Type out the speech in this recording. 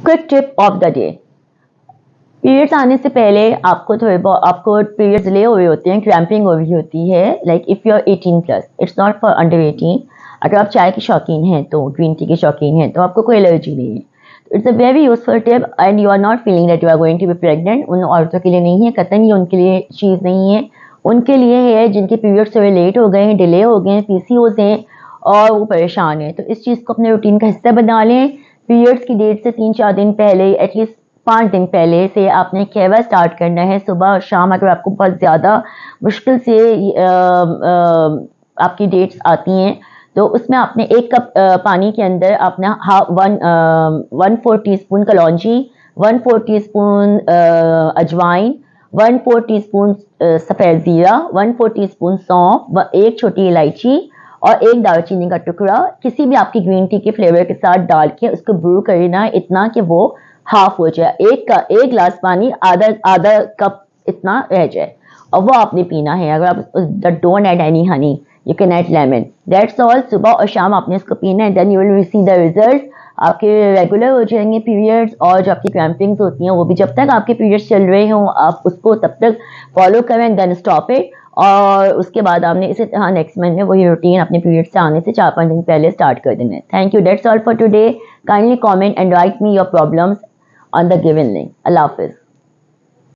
Quick tip of the day. Periods आने से पहले आपको पीरियड्स डिले हुए होते हैं, क्रैम्पिंग हुई होती है, like if you are 18+, it's not for under 18। अगर आप चाय के शौकीन हैं तो, ग्रीन टी के शौकीन हैं तो आपको कोई एलर्जी नहीं है, it's a very useful tip. And you are not feeling that you are going to be pregnant, उन औरतों के लिए नहीं है, कतई उनके लिए चीज़ नहीं है। उनके लिए है जिनके पीरियड्स थोड़े लेट हो गए हैं, डिले हो गए हैं, पीसीओज हैं और वो परेशान हैं। तो इस चीज़ को अपने रूटीन का हिस्सा बना लें। पीरियड्स की डेट से 3-4 दिन पहले, एटलीस्ट 5 दिन पहले से आपने कहवा स्टार्ट करना है, सुबह और शाम। अगर आपको बहुत ज़्यादा मुश्किल से आपकी डेट्स आती हैं तो उसमें आपने 1 कप पानी के अंदर अपना 1/4 टीस्पून कलौंजी, 1/4 टीस्पून अजवाइन, 1/4 टीस्पून सफ़ेद ज़ीरा, 1/4 टीस्पून सौंफ, 1 छोटी इलायची और 1 दालचीनी का टुकड़ा किसी भी आपकी ग्रीन टी के फ्लेवर के साथ डाल के उसको ब्रू करना इतना कि वो हाफ हो जाए। एक गिलास पानी आधा कप इतना रह जाए और वो आपने पीना है। अगर आप don't add any honey, you can add lemon, that's all. सुबह और शाम आपने इसको पीना है, then you will see the result. आपके रेगुलर हो जाएंगे पीरियड्स, और जो आपकी क्रैम्पिंग्स होती हैं वो भी, जब तक आपके पीरियड्स चल रहे हों आप उसको तब तक फॉलो करें, देन स्टॉप इट। और उसके बाद आपने इसी तरह नेक्स्ट मंथ में वही रूटीन अपने पीरियड्स से आने से 4-5 दिन पहले स्टार्ट कर देना है। Thank you, that's all for today. Kindly comment and right me your problems on the given link. Allah Hafiz.